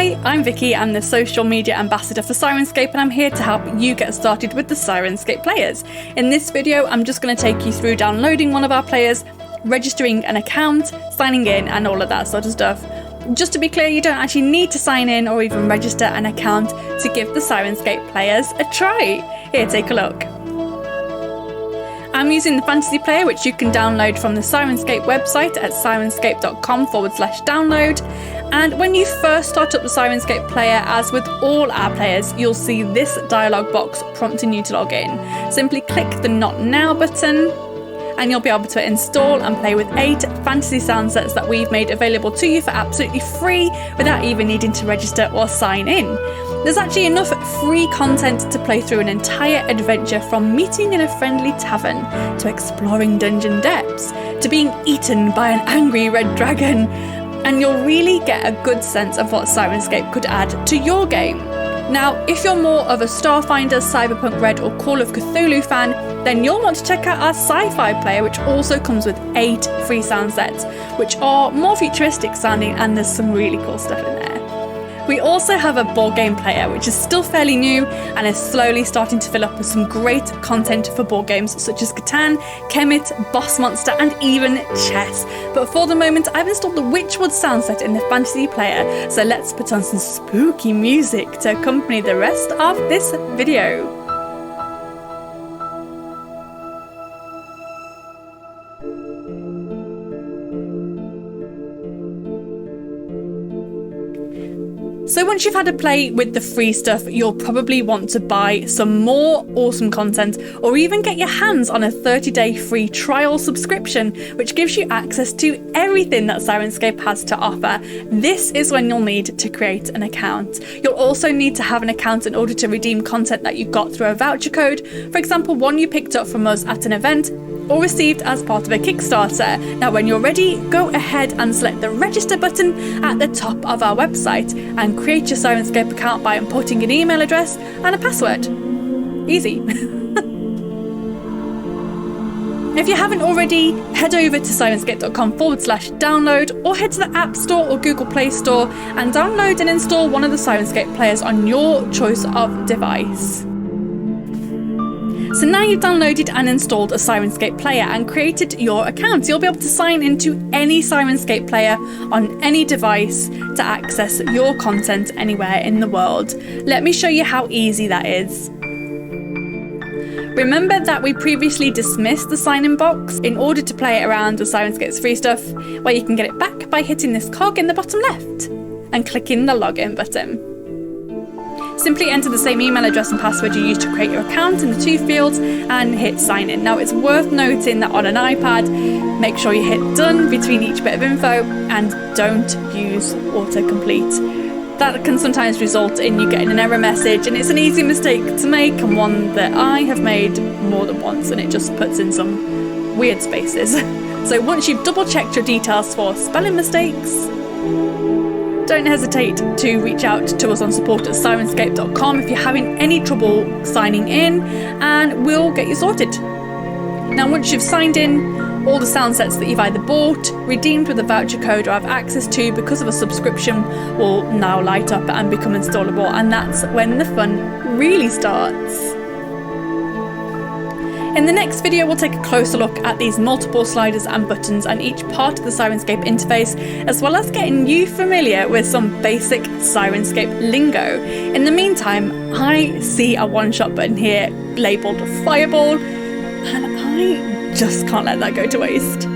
Hi, I'm Vicky. I'm the social media ambassador for Syrinscape, and I'm here to help you get started with the Syrinscape players. In this video, I'm just going to take you through downloading one of our players, registering an account, signing in, and all of that sort of stuff. Just to be clear, you don't actually need to sign in or even register an account to give the Syrinscape players a try. Here, take a look. I'm using the Fantasy Player, which you can download from the Syrinscape website at syrinscape.com/download. And when you first start up the Syrinscape Player, as with all our players, you'll see this dialog box prompting you to log in. Simply click the Not Now button, and you'll be able to install and play with 8 fantasy sound sets that we've made available to you for absolutely free without even needing to register or sign in. There's actually enough free content to play through an entire adventure, from meeting in a friendly tavern, to exploring dungeon depths, to being eaten by an angry red dragon, and you'll really get a good sense of what Syrinscape could add to your game. Now, if you're more of a Starfinder, Cyberpunk RED or Call of Cthulhu fan, then you'll want to check out our Sci-Fi Player, which also comes with 8 free sound sets, which are more futuristic sounding, and there's some really cool stuff in there. We also have a board game player, which is still fairly new and is slowly starting to fill up with some great content for board games such as Catan, Kemet, Boss Monster, and even chess. But for the moment, I've installed the Witchwood sound set in the Fantasy Player, so let's put on some spooky music to accompany the rest of this video. So once you've had a play with the free stuff, you'll probably want to buy some more awesome content, or even get your hands on a 30-day free trial subscription, which gives you access to everything that Syrinscape has to offer. This is when you'll need to create an account. You'll also need to have an account in order to redeem content that you got through a voucher code, for example, one you picked up from us at an event, or received as part of a Kickstarter. Now, when you're ready, go ahead and select the register button at the top of our website and create your Syrinscape account by inputting an email address and a password. Easy. If you haven't already, head over to syrinscape.com/download, or head to the App Store or Google Play Store and download and install one of the Syrinscape players on your choice of device. So now you've downloaded and installed a Syrinscape player and created your account, you'll be able to sign into any Syrinscape player on any device to access your content anywhere in the world. Let me show you how easy that is. Remember that we previously dismissed the sign-in box in order to play around with Syrinscape's free stuff, where you can get it back by hitting this cog in the bottom left and clicking the login button. Simply enter the same email address and password you used to create your account in the 2 fields and hit sign in. Now, it's worth noting that on an iPad, make sure you hit done between each bit of info and don't use autocomplete. That can sometimes result in you getting an error message, and it's an easy mistake to make, and one that I have made more than once, and it just puts in some weird spaces. So once you've double checked your details for spelling mistakes, don't hesitate to reach out to us on support@syrinscape.com if you're having any trouble signing in, and we'll get you sorted. Now, once you've signed in, all the sound sets that you've either bought, redeemed with a voucher code, or have access to because of a subscription will now light up and become installable, and that's when the fun really starts. In the next video, we'll take a closer look at these multiple sliders and buttons and each part of the Syrinscape interface, as well as getting you familiar with some basic Syrinscape lingo. In the meantime, I see a one-shot button here labelled Fireball, and I just can't let that go to waste.